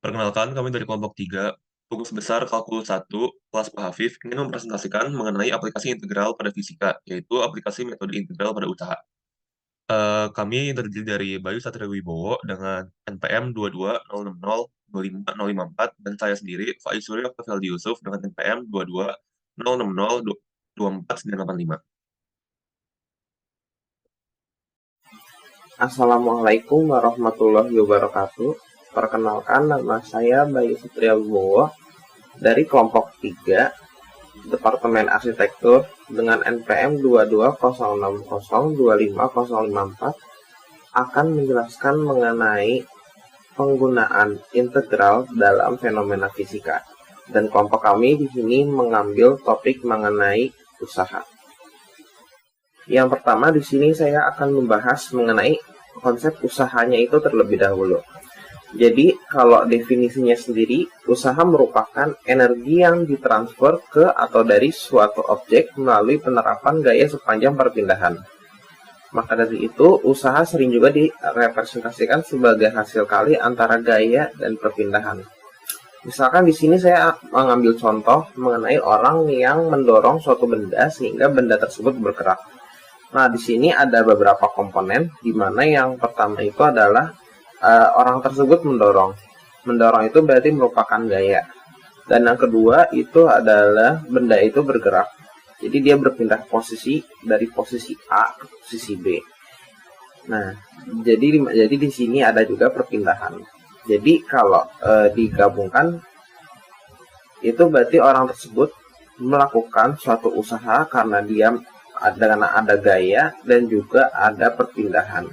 Perkenalkan, kami dari kelompok 3, tugas besar kalkulus 1, kelas Pak Hafif, ingin mempresentasikan mengenai aplikasi integral pada fisika, yaitu aplikasi metode integral pada usaha. Kami terdiri dari Bayu Satria Wibowo dengan NPM 2206025054 dan saya sendiri, Faiz Surya Fevaldi Yusuf dengan NPM 2206024985. Assalamualaikum warahmatullahi wabarakatuh. Perkenalkan, nama saya Bayu Satria Wibowo dari kelompok 3 Departemen Arsitektur dengan NPM 2206025054 akan menjelaskan mengenai penggunaan integral dalam fenomena fisika. Dan kelompok kami di sini mengambil topik mengenai usaha. Yang pertama di sini saya akan membahas mengenai konsep usahanya itu terlebih dahulu. Jadi kalau definisinya sendiri, usaha merupakan energi yang ditransfer ke atau dari suatu objek melalui penerapan gaya sepanjang perpindahan. Maka dari itu, usaha sering juga direpresentasikan sebagai hasil kali antara gaya dan perpindahan. Misalkan di sini saya mengambil contoh mengenai orang yang mendorong suatu benda sehingga benda tersebut bergerak. Nah, di sini ada beberapa komponen, di mana yang pertama itu adalah orang tersebut mendorong. Mendorong itu berarti merupakan gaya. Dan yang kedua itu adalah benda itu bergerak. Jadi dia berpindah posisi dari posisi A ke posisi B. Nah, jadi di sini ada juga perpindahan. Jadi kalau digabungkan itu berarti orang tersebut melakukan suatu usaha karena dia ada gaya dan juga ada perpindahan.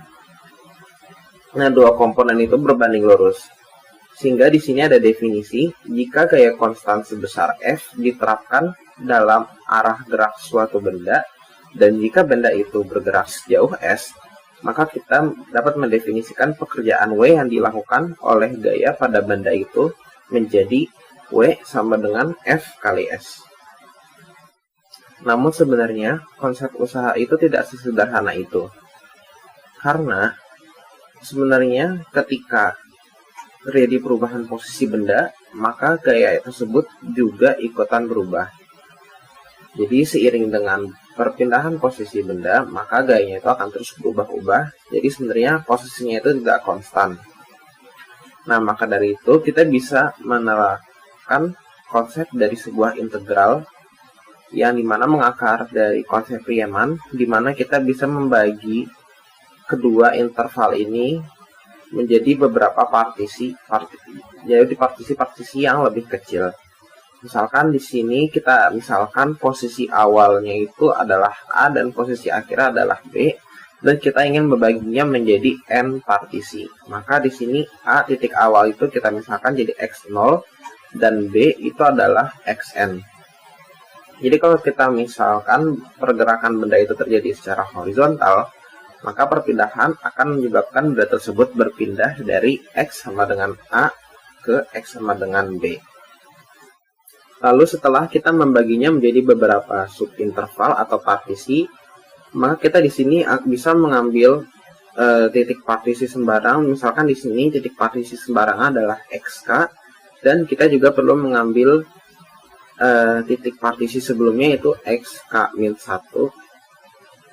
Nah, dua komponen itu berbanding lurus. Sehingga di sini ada definisi, jika gaya konstan sebesar F diterapkan dalam arah gerak suatu benda, dan jika benda itu bergerak sejauh S, maka kita dapat mendefinisikan pekerjaan W yang dilakukan oleh gaya pada benda itu menjadi W sama dengan F kali S. Namun sebenarnya konsep usaha itu tidak sesederhana itu. Karena sebenarnya ketika terjadi perubahan posisi benda, maka gaya tersebut juga ikutan berubah. Jadi seiring dengan perpindahan posisi benda, maka gayanya itu akan terus berubah-ubah. Jadi sebenarnya posisinya itu tidak konstan. Nah, maka dari itu kita bisa menerapkan konsep dari sebuah integral yang dimana mengakar dari konsep Riemann, dimana kita bisa membagi kedua interval ini menjadi beberapa partisi yang lebih kecil. Misalkan di sini kita misalkan posisi awalnya itu adalah A dan posisi akhirnya adalah B, dan kita ingin membaginya menjadi n partisi. Maka di sini A titik awal itu kita misalkan jadi x0 dan B itu adalah xn. Jadi kalau kita misalkan pergerakan benda itu terjadi secara horizontal, maka perpindahan akan menyebabkan benda tersebut berpindah dari X sama dengan A ke X sama dengan B. Lalu setelah kita membaginya menjadi beberapa subinterval atau partisi, maka kita di sini bisa mengambil titik partisi sembarang. Misalkan di sini titik partisi sembarang adalah XK, dan kita juga perlu mengambil titik partisi sebelumnya yaitu XK-1,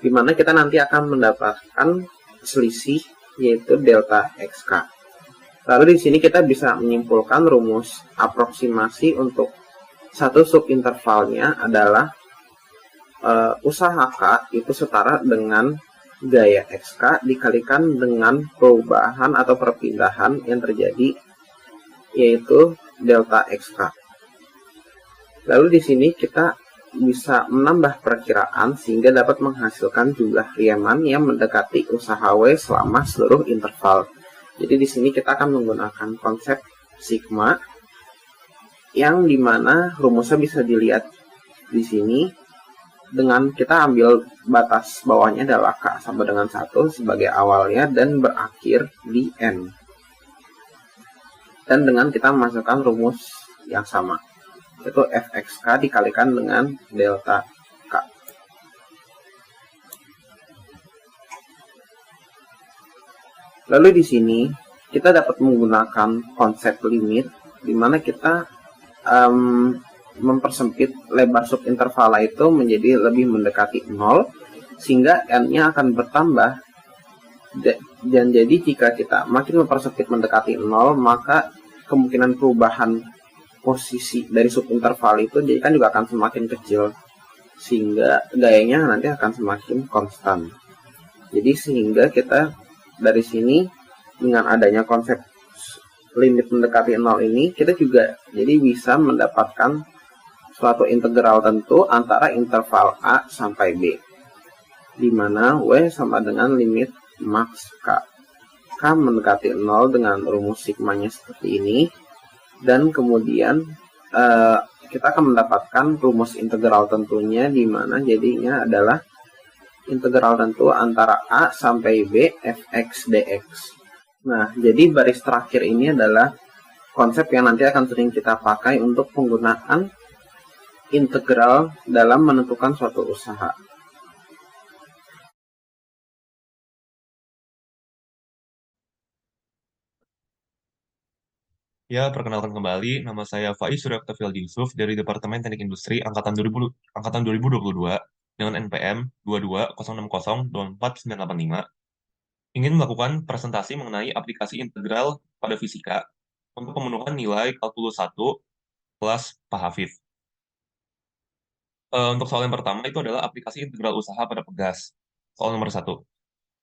di mana kita nanti akan mendapatkan selisih yaitu delta XK. Lalu di sini kita bisa menyimpulkan rumus aproksimasi untuk satu subintervalnya adalah usaha K itu setara dengan gaya XK dikalikan dengan perubahan atau perpindahan yang terjadi yaitu delta XK. Lalu di sini kita bisa menambah perkiraan sehingga dapat menghasilkan jumlah Riemann yang mendekati usaha W selama seluruh interval. Jadi di sini kita akan menggunakan konsep sigma yang dimana rumusnya bisa dilihat di sini dengan kita ambil batas bawahnya adalah K sama dengan 1 sebagai awalnya dan berakhir di N. Dan dengan kita masukkan rumus yang sama, yaitu fxk dikalikan dengan delta k. Lalu di sini kita dapat menggunakan konsep limit di mana kita mempersempit lebar subintervala itu menjadi lebih mendekati 0 sehingga n-nya akan bertambah, dan jadi jika kita makin mempersempit mendekati 0 maka kemungkinan perubahan posisi dari subinterval itu jadi kan juga akan semakin kecil sehingga gayanya nanti akan semakin konstan. Jadi sehingga kita dari sini dengan adanya konsep limit mendekati 0 ini kita juga jadi bisa mendapatkan suatu integral tentu antara interval A sampai B di mana W sama dengan limit max K. K mendekati 0 dengan rumus sigmanya seperti ini, dan kemudian kita akan mendapatkan rumus integral tentunya di mana jadinya adalah integral tentu antara A sampai B fx dx. Nah, jadi baris terakhir ini adalah konsep yang nanti akan sering kita pakai untuk penggunaan integral dalam menentukan suatu usaha. Ya, perkenalkan kembali, nama saya Faiz Surya Oktavial Yusuf dari Departemen Teknik Industri Angkatan 2022 dengan NPM 2206024985, ingin melakukan presentasi mengenai aplikasi integral pada fisika untuk pemenuhan nilai kalkulus 1 kelas Pak Hafif. Untuk soal yang pertama itu adalah aplikasi integral usaha pada pegas. Soal nomor 1.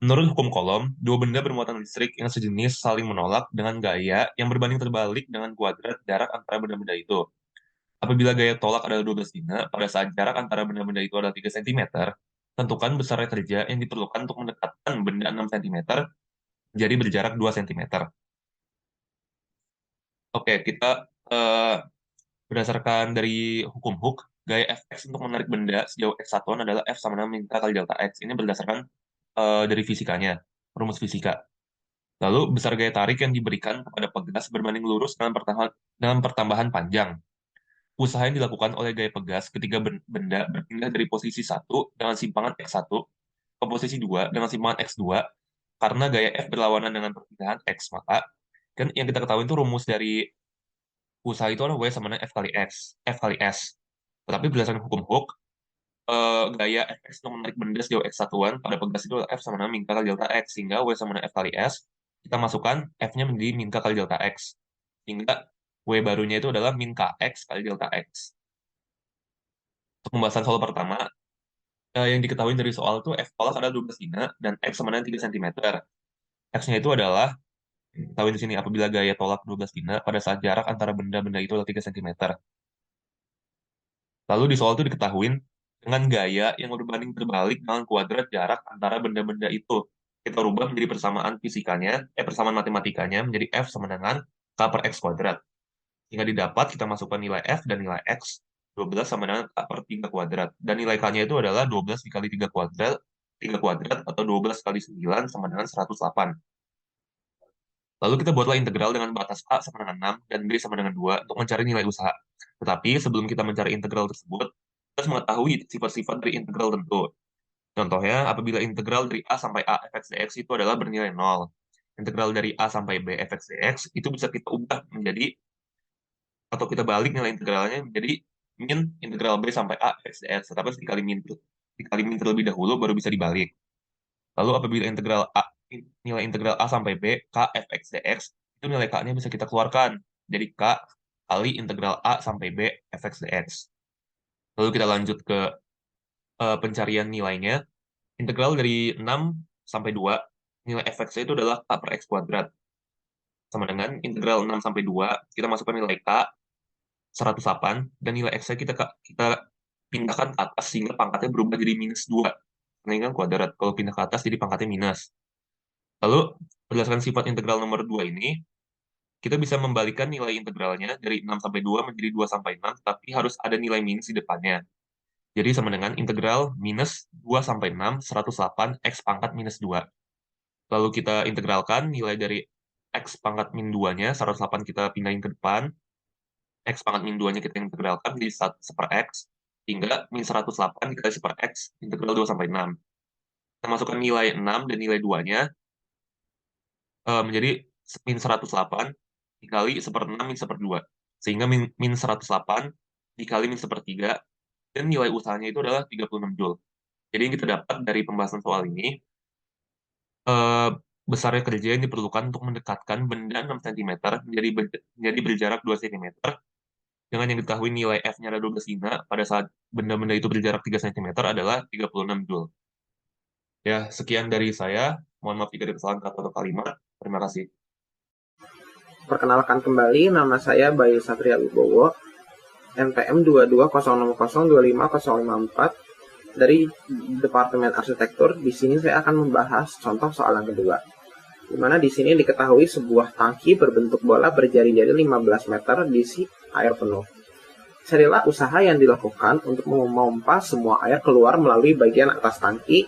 Menurut hukum Coulomb, dua benda bermuatan listrik yang sejenis saling menolak dengan gaya yang berbanding terbalik dengan kuadrat jarak antara benda-benda itu. Apabila gaya tolak adalah 12 dina, pada saat jarak antara benda-benda itu adalah 3 cm, tentukan besarnya kerja yang diperlukan untuk mendekatkan benda 6 cm jadi berjarak 2 cm. Oke, kita berdasarkan dari hukum Hooke, gaya Fx untuk menarik benda sejauh x1 adalah F sama dengan min K kali delta X. Ini berdasarkan dari fisikanya, rumus fisika. Lalu, besar gaya tarik yang diberikan kepada pegas berbanding lurus dengan pertambahan panjang. Usaha yang dilakukan oleh gaya pegas ketika benda berpindah dari posisi 1 dengan simpangan X1 ke posisi 2 dengan simpangan X2 karena gaya F berlawanan dengan perpindahan X. Maka, kan yang kita ketahui itu rumus dari usaha itu adalah W sama dengan F kali S. Tetapi berdasarkan hukum Hooke, gaya Fx untuk menarik benda sejauh x1-an pada pegas itu adalah F sama dengan min K kali delta X, sehingga W sama dengan F kali S, kita masukkan F-nya menjadi min K kali delta X. Sehingga W barunya itu adalah min Kx kali delta X. Untuk pembahasan soal pertama, yang diketahui dari soal itu F tolak adalah 12 dina dan X sama dengan 3 cm. X-nya itu adalah, tahu di sini apabila gaya tolak 12 dina pada saat jarak antara benda-benda itu adalah 3 cm. Lalu di soal itu diketahui dengan gaya yang berbanding terbalik dengan kuadrat jarak antara benda-benda itu. Kita rubah menjadi persamaan matematikanya menjadi F sama dengan K per X kuadrat. Hingga didapat, kita masukkan nilai F dan nilai X, 12 sama dengan K per 3 kuadrat. Dan nilai K-nya itu adalah 12 dikali 3 kuadrat atau 12 kali 9 sama dengan 108. Lalu kita buatlah integral dengan batas A sama dengan 6 dan B sama dengan 2 untuk mencari nilai usaha. Tetapi sebelum kita mencari integral tersebut, kita harus mengetahui sifat-sifat dari integral tentu. Contohnya, apabila integral dari A sampai A fx dx itu adalah bernilai 0. Integral dari A sampai B fx dx itu bisa kita ubah menjadi, atau kita balik nilai integralnya menjadi min integral B sampai A fx dx. Tetapi harus dikali min terlebih dahulu baru bisa dibalik. Lalu apabila nilai integral A sampai B, K fx dx, itu nilai K-nya bisa kita keluarkan. Jadi K kali integral A sampai B fx dx. Lalu kita lanjut ke pencarian nilainya. Integral dari 6 sampai 2, nilai fx itu adalah K per X kuadrat. Sama dengan integral 6 sampai 2, kita masukkan nilai K, 108, dan nilai X-nya kita pindahkan ke atas sehingga pangkatnya berubah jadi minus 2. Karena ini kan kuadrat, kalau pindah ke atas jadi pangkatnya minus. Lalu, berdasarkan sifat integral nomor 2 ini, kita bisa membalikkan nilai integralnya dari 6 sampai 2 menjadi 2 sampai 6, tapi harus ada nilai minus di depannya. Jadi sama dengan integral minus 2 sampai 6, 108, X pangkat minus 2. Lalu kita integralkan nilai dari X pangkat min 2-nya, 108 kita pindahin ke depan, X pangkat min 2-nya kita integralkan jadi 1 per X, hingga min 108 dikali 1 per X, integral 2 sampai 6. Kita masukkan nilai 6 dan nilai 2-nya, menjadi min 108 dikali 1/6 min 1/2. Sehingga min 108 dikali min 1/3, dan nilai usahanya itu adalah 36 Joule. Jadi yang kita dapat dari pembahasan soal ini, besarnya kerja yang diperlukan untuk mendekatkan benda 6 cm menjadi berjarak 2 cm, dengan yang diketahui nilai F-nya ada 12 INA pada saat benda-benda itu berjarak 3 cm adalah 36 Joule. Ya, sekian dari saya. Mohon maaf jika ada kesalahan kata atau kalimat. Terima kasih. Perkenalkan kembali, nama saya Bayu Satria Wibowo, NPM 2206025054 dari Departemen Arsitektur. Di sini saya akan membahas contoh soal yang kedua, di mana di sini diketahui sebuah tangki berbentuk bola berjari-jari 15 meter diisi air penuh. Carilah usaha yang dilakukan untuk memompa semua air keluar melalui bagian atas tangki.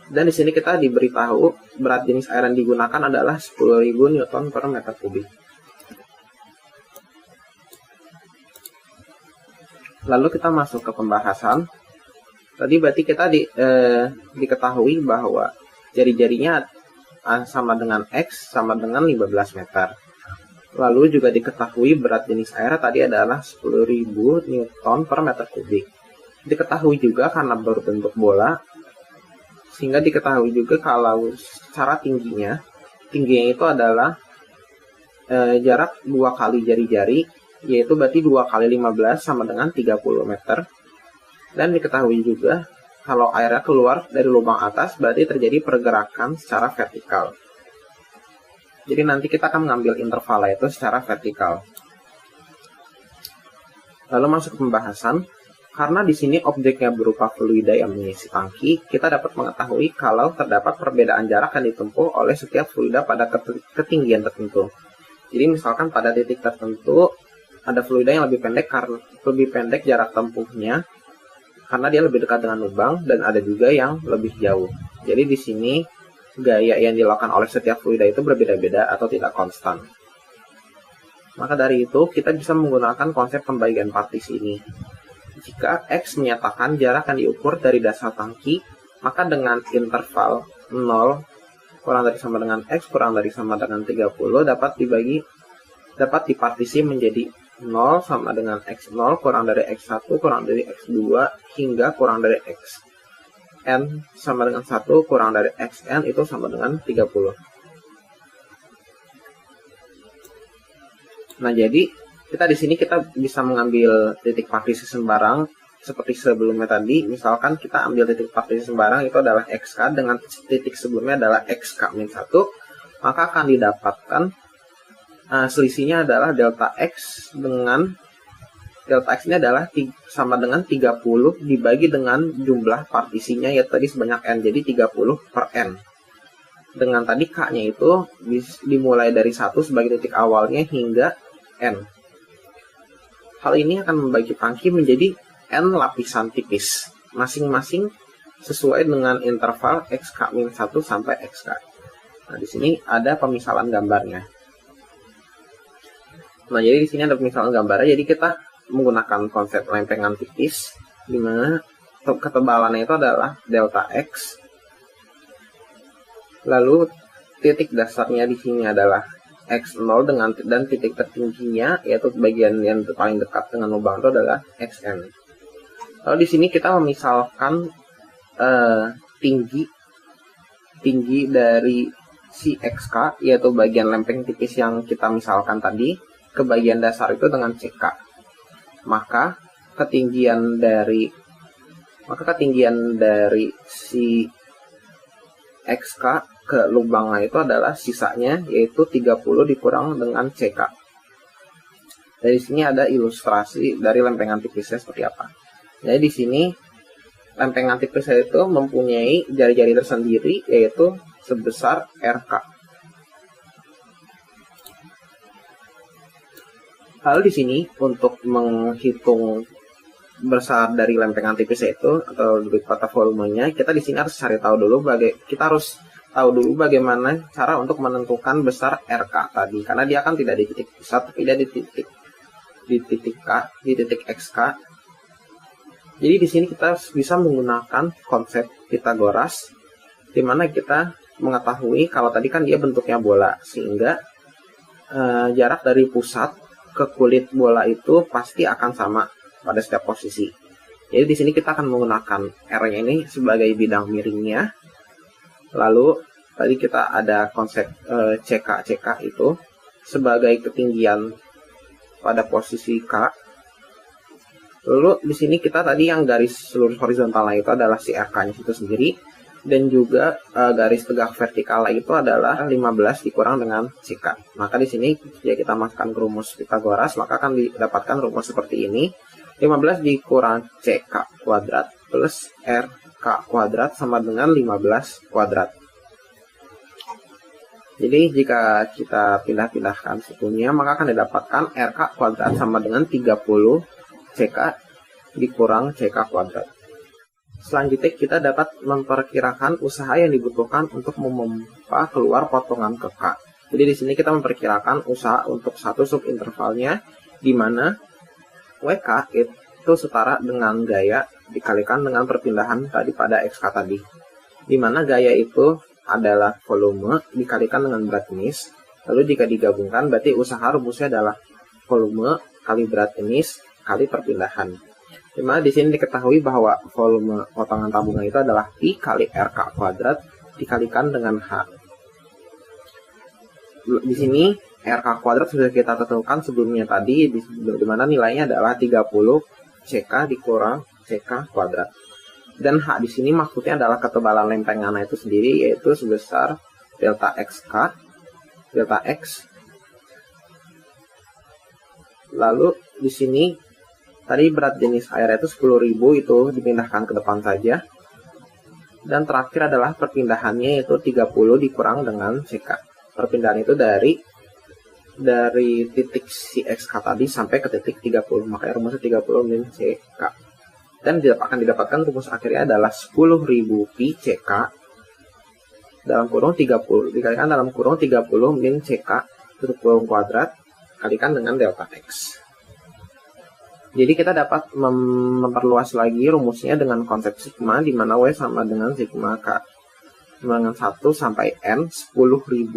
Dan di sini kita diberitahu berat jenis air yang digunakan adalah 10.000 Newton per meter kubik. Lalu kita masuk ke pembahasan. Tadi berarti kita diketahui bahwa jari-jarinya sama dengan X sama dengan 15 meter. Lalu juga diketahui berat jenis air tadi adalah 10.000 Newton per meter kubik. Diketahui juga karena berbentuk bola, sehingga diketahui juga kalau secara tingginya itu adalah jarak 2 kali jari-jari, yaitu berarti 2 kali 15 sama dengan 30 meter. Dan diketahui juga kalau airnya keluar dari lubang atas berarti terjadi pergerakan secara vertikal. Jadi nanti kita akan mengambil interval itu secara vertikal. Lalu masuk ke pembahasan. Karena di sini objeknya berupa fluida yang mengisi tangki, kita dapat mengetahui kalau terdapat perbedaan jarak yang ditempuh oleh setiap fluida pada ketinggian tertentu. Jadi misalkan pada titik tertentu ada fluida yang lebih pendek jarak tempuhnya karena dia lebih dekat dengan lubang, dan ada juga yang lebih jauh. Jadi di sini gaya yang dilakukan oleh setiap fluida itu berbeda-beda atau tidak konstan. Maka dari itu kita bisa menggunakan konsep pembagian partisi ini. Jika X menyatakan jarak yang diukur dari dasar tangki, maka dengan interval 0 kurang dari sama dengan X kurang dari sama dengan 30 dapat dipartisi menjadi 0 sama dengan X0 kurang dari X1 kurang dari X2 hingga kurang dari Xn sama dengan 1 kurang dari Xn itu sama dengan 30. Nah, jadi kita di sini kita bisa mengambil titik partisi sembarang seperti sebelumnya tadi. Misalkan kita ambil titik partisi sembarang itu adalah XK dengan titik sebelumnya adalah XK-1, maka akan didapatkan selisihnya adalah delta X dengan delta X ini adalah sama dengan 30 dibagi dengan jumlah partisinya yaitu tadi sebanyak N, jadi 30 per N. Dengan tadi K-nya itu dimulai dari 1 sebagai titik awalnya hingga N. Hal ini akan membagi tangki menjadi N lapisan tipis, masing-masing sesuai dengan interval XK-1 sampai XK. Nah, di sini ada pemisalan gambarnya. Nah, jadi di sini ada pemisalan gambarnya. Jadi kita menggunakan konsep lempengan tipis, di mana ketebalannya itu adalah delta X. Lalu titik dasarnya di sini adalah X0 dan titik tertingginya yaitu bagian yang paling dekat dengan lubang itu adalah Xn. Lalu di sini kita memisalkan tinggi dari si XK yaitu bagian lempeng tipis yang kita misalkan tadi ke bagian dasar itu dengan CK. Maka ketinggian dari si XK ke lubangnya itu adalah sisanya yaitu 30 dikurang dengan CK. Dari sini ada ilustrasi dari lempengan tipisnya seperti apa. Jadi di sini lempengan tipisnya itu mempunyai jari-jari tersendiri yaitu sebesar RK. Lalu di sini untuk menghitung besar dari lempengan tipis itu atau lebih kata volumenya, kita di sini harus tahu dulu bagaimana cara untuk menentukan besar RK tadi, karena dia kan tidak di titik pusat tapi dia di titik XK. Jadi di sini kita bisa menggunakan konsep Pythagoras, di mana kita mengetahui kalau tadi kan dia bentuknya bola, sehingga jarak dari pusat ke kulit bola itu pasti akan sama pada setiap posisi. Jadi di sini kita akan menggunakan R-nya ini sebagai bidang miringnya. Lalu tadi kita ada konsep CK itu sebagai ketinggian pada posisi K. Lalu di sini kita tadi yang garis lurus horizontalnya itu adalah si RK-nya itu sendiri. Dan juga garis tegak vertikalnya itu adalah 15 dikurang dengan CK. Maka di sini ya kita masukkan ke rumus Pythagoras, maka akan didapatkan rumus seperti ini. 15 dikurang CK kuadrat plus RK kuadrat sama dengan 15 kuadrat. Jadi jika kita pindah-pindahkan sukunya, maka akan didapatkan RK kuadrat sama dengan 30 CK dikurang CK kuadrat. Selanjutnya kita dapat memperkirakan usaha yang dibutuhkan untuk memompa keluar potongan ke K. Jadi di sini kita memperkirakan usaha untuk satu subintervalnya, di mana WK itu setara dengan gaya dikalikan dengan perpindahan tadi pada XK tadi. Di mana gaya itu adalah volume dikalikan dengan berat jenis. Lalu jika digabungkan berarti usaha rumusnya adalah volume kali berat jenis kali perpindahan. Dimana di sini diketahui bahwa volume potongan tabungan itu adalah I kali RK kuadrat dikalikan dengan H. Di sini RK kuadrat sudah kita tentukan sebelumnya tadi, di mana nilainya adalah 30 CK dikurang CK kuadrat. Dan H di sini maksudnya adalah ketebalan lempengan itu sendiri, yaitu sebesar delta XK, delta X. Lalu di sini tadi berat jenis air itu 10.000 itu dipindahkan ke depan saja. Dan terakhir adalah perpindahannya yaitu 30 dikurang dengan CK. Perpindahan itu dari titik si XK tadi sampai ke titik 30. Makanya rumusnya 30 min CK. Dan akan didapatkan rumus akhirnya adalah 10.000 pi CK dalam kurung 30 dikalikan dalam kurung 30 min CK tutup kurung kuadrat kalikan dengan delta X. Jadi kita dapat memperluas lagi rumusnya dengan konsep sigma, di mana W sama dengan sigma K dengan 1 sampai N 10.000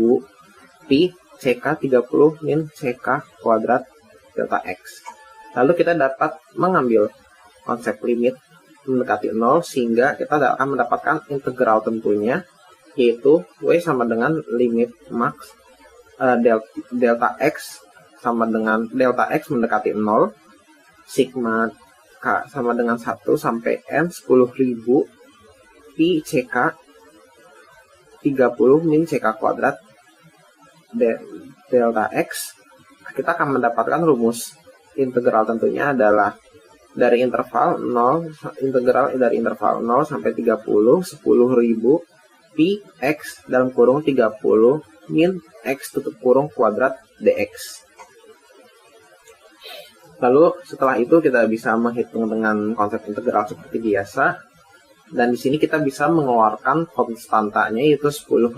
pi CK 30 min CK kuadrat delta X. Lalu kita dapat mengambil konsep limit mendekati 0 sehingga kita akan mendapatkan integral tentunya, yaitu W sama dengan limit max delta X sama dengan delta X mendekati 0 sigma K sama dengan 1 sampai N 10.000 pi CK 30 min CK kuadrat delta X. Kita akan mendapatkan rumus integral tentunya adalah dari interval 0 integral dari interval 0 sampai 30 10.000 pi X dalam kurung 30 min X tutup kurung kuadrat dx. Lalu setelah itu kita bisa menghitung dengan konsep integral seperti biasa. Dan di sini kita bisa mengeluarkan konstantanya yaitu 10.000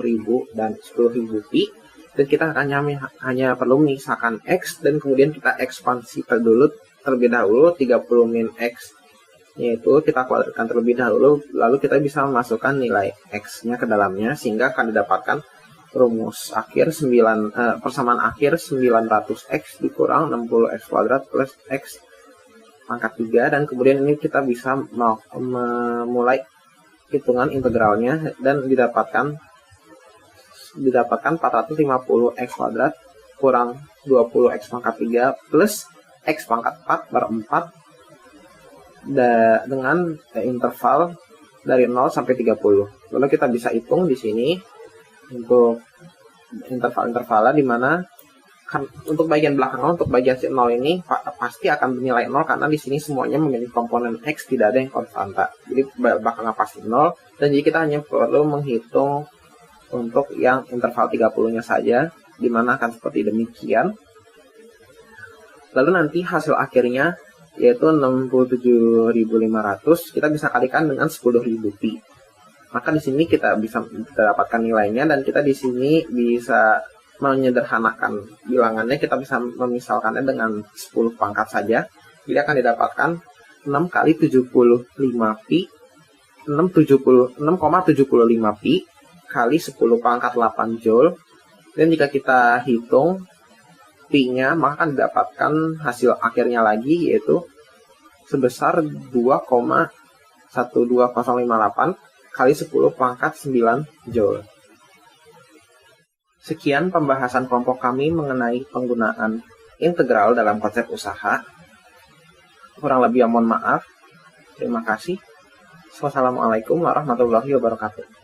dan 10.000 pi. Dan kita hanya perlu menyisakan X dan kemudian kita ekspansi terlebih dahulu 30 min X. Yaitu kita kuadratkan terlebih dahulu. Lalu kita bisa memasukkan nilai X-nya ke dalamnya sehingga akan didapatkan rumus akhir persamaan akhir 900x dikurang 60x kuadrat plus x pangkat 3, dan kemudian ini kita bisa memulai hitungan integralnya dan didapatkan 450x kuadrat kurang 20x pangkat 3 plus x pangkat 4 per 4 dengan interval dari 0 sampai 30. Lalu kita bisa hitung di sini untuk interval-intervalnya, di mana kan untuk bagian belakang untuk bagian si 0 ini pasti akan bernilai 0 karena di sini semuanya memiliki komponen X, tidak ada yang konstanta. Jadi belakangnya pasti 0, dan jadi kita hanya perlu menghitung untuk yang interval 30-nya saja, di mana akan seperti demikian. Lalu nanti hasil akhirnya yaitu 67.500 kita bisa kalikan dengan 10.000 pi. Maka di sini kita bisa mendapatkan nilainya, dan kita di sini bisa menyederhanakan bilangannya. Kita bisa memisalkannya dengan 10 pangkat saja. Jadi akan didapatkan 6 kali 75 pi 6,75 pi kali 10 pangkat 8 joule. Dan jika kita hitung Pi-nya maka akan didapatkan hasil akhirnya lagi, yaitu sebesar 2,12058 kali 10 pangkat 9 Joule. Sekian pembahasan kelompok kami mengenai penggunaan integral dalam konsep usaha. Kurang lebih mohon maaf. Terima kasih. Wassalamualaikum warahmatullahi wabarakatuh.